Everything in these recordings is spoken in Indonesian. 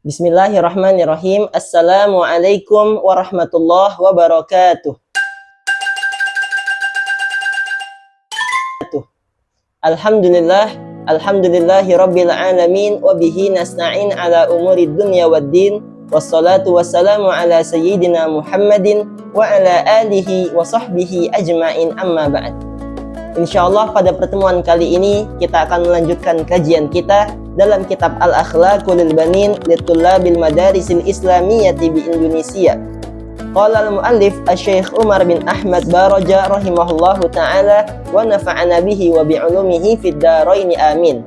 Bismillahirrahmanirrahim. Assalamualaikum warahmatullahi wabarakatuh. Alhamdulillahi rabbil alamin wa bihi nasta'in ala umurid dunya waddin. Wassalatu wassalamu ala sayyidina Muhammadin wa ala alihi wa sahbihi ajma'in, amma ba'd. Insyaallah pada pertemuan kali ini kita akan melanjutkan kajian kita dalam kitab Al-Akhlaqul Banin Litullabil Madarisil Islamiyyati bi Indonesia. Qala al-muallif Asy-Syaikh Umar bin Ahmad Baraja rahimahullahu taala wa nafa'ana bihi wa bi ulumihi fid dharain amin.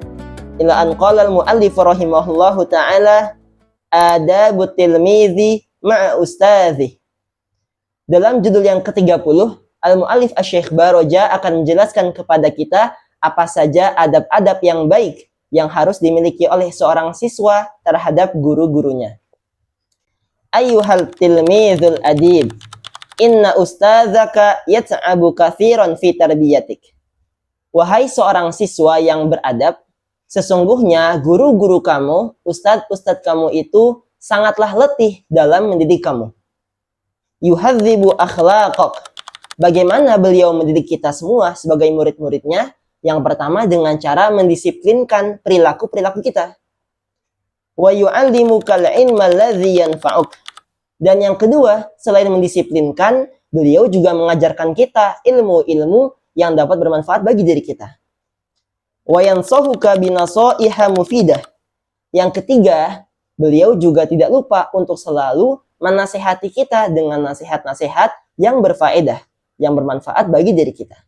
Ila an qala al-muallif rahimahullahu taala adabut tilmizi ma'a ustadzi. Dalam judul yang ke-30, al-muallif Asy-Syaikh Baraja akan menjelaskan kepada kita apa saja adab-adab yang baik yang harus dimiliki oleh seorang siswa terhadap guru-gurunya. Ayyuhal tilmizul adib, inna ustadzaka yat'abu katsiran fi tarbiyatik. Wahai seorang siswa yang beradab, sesungguhnya guru-guru kamu, ustadz-ustadz kamu itu sangatlah letih dalam mendidik kamu. Yuhadzibu akhlaqak. Bagaimana beliau mendidik kita semua sebagai murid-muridnya? Yang pertama dengan cara mendisiplinkan perilaku-perilaku kita. Wa yu'allimukal ilma alladzi yanfa'uk. Dan yang kedua, selain mendisiplinkan, beliau juga mengajarkan kita ilmu-ilmu yang dapat bermanfaat bagi diri kita. Wa yansahuka binasaiha mufidah. Yang ketiga, beliau juga tidak lupa untuk selalu menasihati kita dengan nasihat-nasihat yang berfaedah, yang bermanfaat bagi diri kita.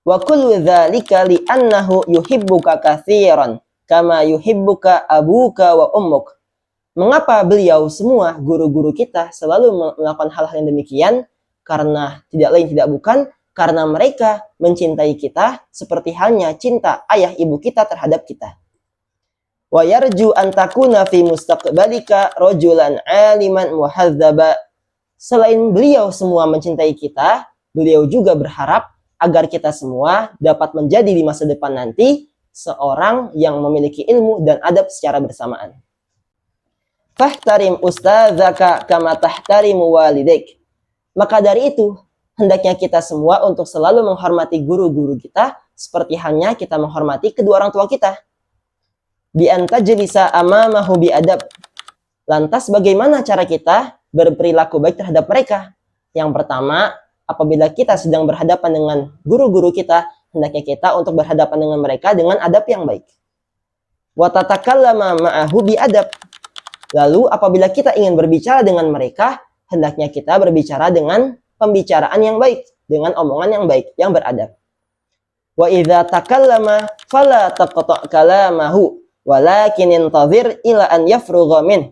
Wa kullu dzalika li annahu yuhibbuka katsiran kama yuhibbuka abuka wa ummuk. Mengapa beliau semua guru-guru kita selalu melakukan hal-hal yang demikian? Karena tidak lain tidak bukan karena mereka mencintai kita seperti halnya cinta ayah ibu kita terhadap kita. Wa yarju an takuna fi mustaqbalika rajulan aliman muhadzaba. Selain beliau semua mencintai kita, beliau juga berharap agar kita semua dapat menjadi di masa depan nanti seorang yang memiliki ilmu dan adab secara bersamaan. Fahtarim ustadzaka kama tahtarimu walidaik. Maka dari itu, hendaknya kita semua untuk selalu menghormati guru-guru kita seperti halnya kita menghormati kedua orang tua kita. Bi anta jelisa amamahu bi adab. Lantas bagaimana cara kita berperilaku baik terhadap mereka? Yang pertama, apabila kita sedang berhadapan dengan guru-guru kita, hendaknya kita untuk berhadapan dengan mereka dengan adab yang baik. Wa tatakallama ma'ahu bi adab. Lalu apabila kita ingin berbicara dengan mereka, hendaknya kita berbicara dengan pembicaraan yang baik, dengan omongan yang baik, yang beradab. Wa idza takallama fala taqta' kalamahu walakin intadhir ila an yafrugha min.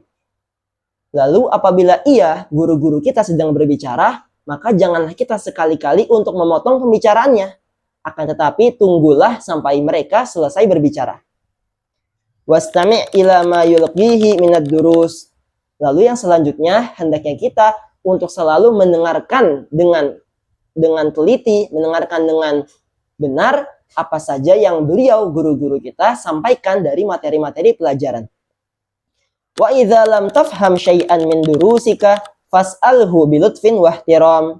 Lalu apabila guru-guru kita sedang berbicara, maka janganlah kita sekali-kali untuk memotong pembicaraannya. Akan tetapi tunggulah sampai mereka selesai berbicara. Wastami' ila ma yulqihi minad durus. Lalu yang selanjutnya hendaknya kita untuk selalu mendengarkan dengan teliti, mendengarkan dengan benar apa saja yang beliau guru-guru kita sampaikan dari materi-materi pelajaran. Wa idza lam tafham syai'an min durusika fas'alhu bilutfin wahtiram.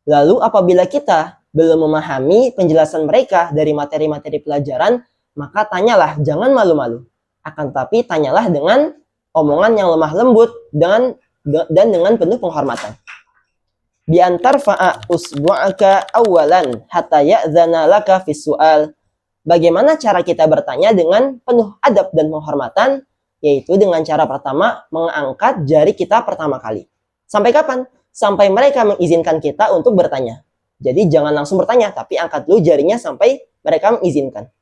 Lalu apabila kita belum memahami penjelasan mereka dari materi-materi pelajaran, maka tanyalah, jangan malu-malu. Akan tapi tanyalah dengan omongan yang lemah lembut dan dengan penuh penghormatan. Bi antar fa'a usbu'aka awalan hatta ya'zana laka fis su'al. Bagaimana cara kita bertanya dengan penuh adab dan penghormatan? Yaitu dengan cara pertama mengangkat jari kita pertama kali. Sampai kapan? Sampai mereka mengizinkan kita untuk bertanya. Jadi jangan langsung bertanya, tapi angkat dulu jarinya sampai mereka mengizinkan.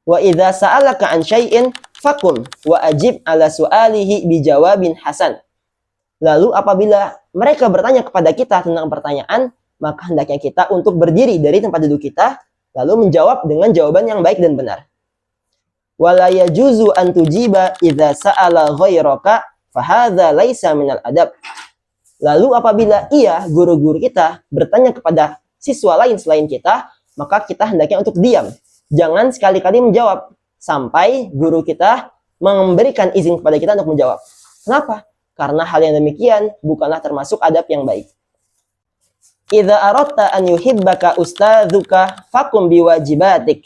Wa idza sa'alaka an syai'in fakum wa ajib ala su'alihi bijawabin hasan. Lalu apabila mereka bertanya kepada kita tentang pertanyaan, maka hendaknya kita untuk berdiri dari tempat duduk kita, lalu menjawab dengan jawaban yang baik dan benar. Wa la yajuzu an tujiba idza sa'ala ghairaka fahadza laisa minal adab. Lalu apabila guru-guru kita bertanya kepada siswa lain selain kita, maka kita hendaknya untuk diam. Jangan sekali-kali menjawab sampai guru kita memberikan izin kepada kita untuk menjawab. Kenapa? Karena hal yang demikian bukanlah termasuk adab yang baik. Idza aradta an yuhibbaka ustadzuka fakum biwajibatik.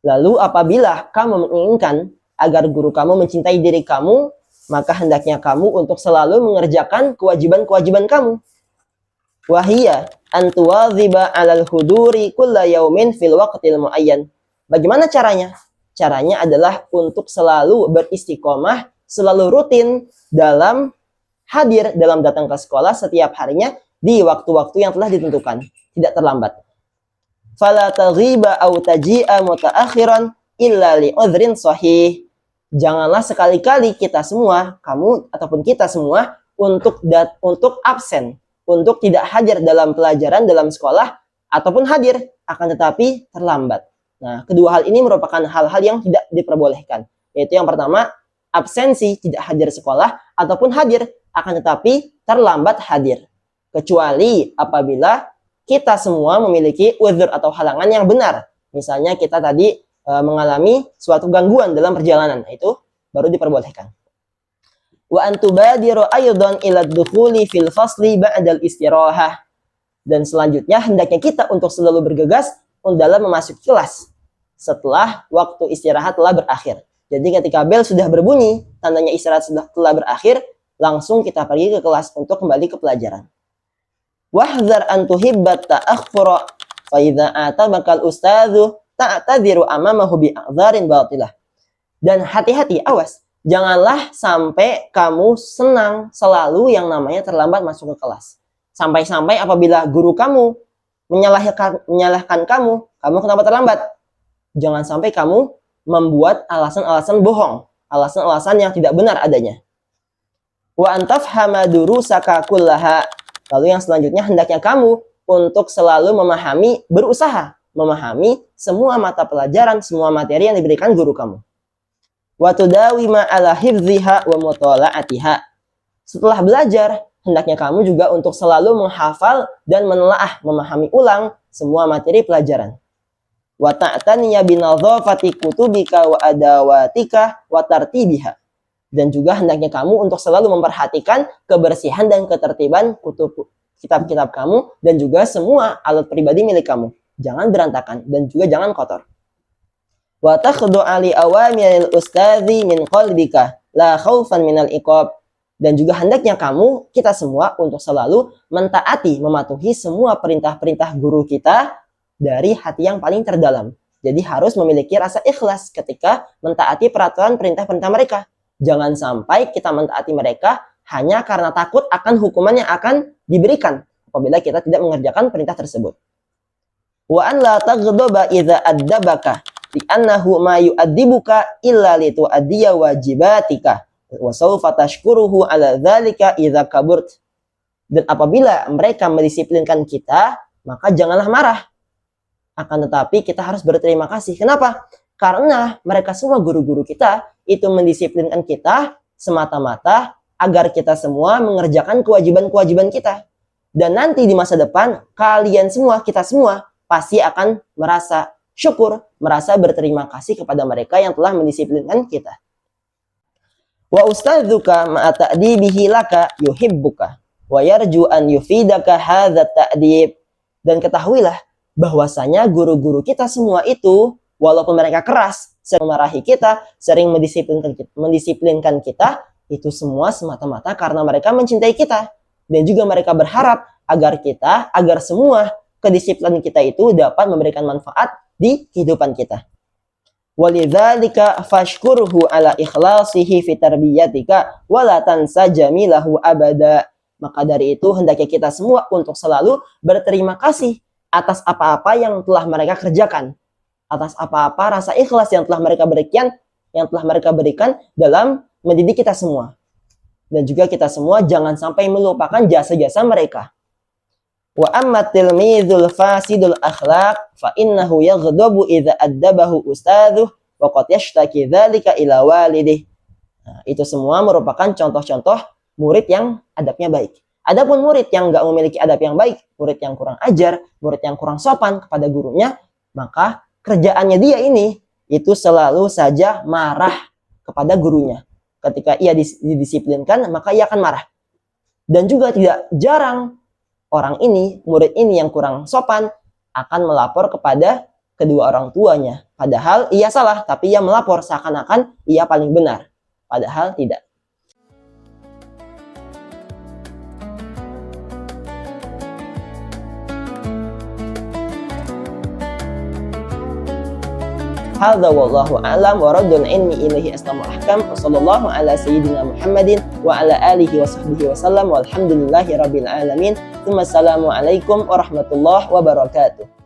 Lalu apabila kamu menginginkan agar guru kamu mencintai diri kamu, maka hendaknya kamu untuk selalu mengerjakan kewajiban-kewajiban kamu. Wahiyya an tuwadhiba 'alal huduri kulla yaumin fil waqtil muayyan. Bagaimana caranya? Caranya adalah untuk selalu beristiqomah, selalu rutin dalam hadir, dalam datang ke sekolah setiap harinya di waktu-waktu yang telah ditentukan, tidak terlambat. Fala taghiba aw taji'a mutaakhiran illa li udhrin sahih. Janganlah sekali-kali kita semua, kamu ataupun kita semua untuk absen, untuk tidak hadir dalam pelajaran dalam sekolah ataupun hadir akan tetapi terlambat. Nah, kedua hal ini merupakan hal-hal yang tidak diperbolehkan. Yaitu yang pertama, absensi, tidak hadir sekolah, ataupun hadir, akan tetapi terlambat hadir. Kecuali apabila kita semua memiliki uzur atau halangan yang benar. Misalnya kita tadi mengalami suatu gangguan dalam perjalanan. Nah, itu baru diperbolehkan. Wa antubadiru aydan ila dukhuli fil fasli ba'dal istirahah. Dan selanjutnya hendaknya kita untuk selalu bergegas dalam memasuki kelas setelah waktu istirahat telah berakhir. Jadi ketika bel sudah berbunyi, tandanya istirahat sudah telah berakhir, langsung kita pergi ke kelas untuk kembali ke pelajaran. Wahdhar an tuhibbat ta'akhkhura fa idza atabakal ustadzu ta'tadhiru amamahu bi'adharin batilah. Dan hati-hati, awas, janganlah sampai kamu senang selalu yang namanya terlambat masuk ke kelas. Sampai-sampai apabila guru kamu menyalahkan kamu kenapa terlambat? Jangan sampai kamu membuat alasan-alasan bohong, alasan-alasan yang tidak benar adanya. Wa antafhama durusaka kullaha. Lalu yang selanjutnya hendaknya kamu untuk selalu berusaha memahami semua mata pelajaran, semua materi yang diberikan guru kamu. Wa tudawima ala hifdhiha wa mutala'atiha. Setelah belajar, hendaknya kamu juga untuk selalu menghafal dan menelaah, memahami ulang semua materi pelajaran. Wa ta'taniya binadhafati kutubika wa adawatika wa tartibiha. Dan juga hendaknya kamu untuk selalu memperhatikan kebersihan dan ketertiban kitab-kitab kamu dan juga semua alat pribadi milik kamu. Jangan berantakan dan juga jangan kotor. Wa takhdu'a li awamiril ustadzi min qalbika la khaufan minal iqab. Dan juga hendaknya kamu, kita semua untuk selalu mentaati, mematuhi semua perintah-perintah guru kita dari hati yang paling terdalam. Jadi harus memiliki rasa ikhlas ketika mentaati peraturan perintah-perintah mereka. Jangan sampai kita mentaati mereka hanya karena takut akan hukuman yang akan diberikan apabila kita tidak mengerjakan perintah tersebut. Wa an la taghdaba idza addabaka li'annahu ma yu'addibuka illa li tu'addiya wajibatika wa sawfa tashkuruhu 'ala dzalika idza kaburt. Dan apabila mereka mendisiplinkan kita, maka janganlah marah. Akan tetapi kita harus berterima kasih. Kenapa? Karena mereka semua guru-guru kita itu mendisiplinkan kita semata-mata agar kita semua mengerjakan kewajiban-kewajiban kita. Dan nanti di masa depan, kalian semua, kita semua, pasti akan merasa syukur, merasa berterima kasih kepada mereka yang telah mendisiplinkan kita. Wa ustadzuka ma'a ta'dibihi laka yuhibbuka wa yarju an yufidaka hadzal ta'dib. Dan ketahuilah bahwasanya guru-guru kita semua itu walaupun mereka keras, sering memarahi kita, sering mendisiplinkan kita, itu semua semata-mata karena mereka mencintai kita. Dan juga mereka berharap agar semua kedisiplinan kita itu dapat memberikan manfaat di kehidupan kita. Walidzalika fashkurhu ala ikhlasihi fi tarbiyatika wa la tansa jamilahu abada. Maka dari itu hendaknya kita semua untuk selalu berterima kasih atas apa-apa yang telah mereka kerjakan, atas apa-apa rasa ikhlas yang telah mereka berikan dalam mendidik kita semua. Dan juga kita semua jangan sampai melupakan jasa-jasa mereka. Wa amma tilmizul fasidul akhlaq fa innahu yaghdabu idza addabahu ustadzuh wa qad yashtaki dzalika ila walidih. Nah, itu semua merupakan contoh-contoh murid yang adabnya baik. Adapun murid yang enggak memiliki adab yang baik, murid yang kurang ajar, murid yang kurang sopan kepada gurunya, maka kerjaannya dia ini itu selalu saja marah kepada gurunya. Ketika ia didisiplinkan, maka ia akan marah. Dan juga tidak jarang murid ini yang kurang sopan akan melapor kepada kedua orang tuanya. Padahal ia salah, tapi ia melapor seakan-akan ia paling benar. Padahal tidak. Hadza wallahu a'lam wa raddul ilmi ilaihi aslamul ahkam wa sallallahu ala sayyidina Muhammadin wa ala alihi wa sahbihi wa sallam walhamdulillahi rabbil alamin. Assalamualaikum warahmatullahi wabarakatuh.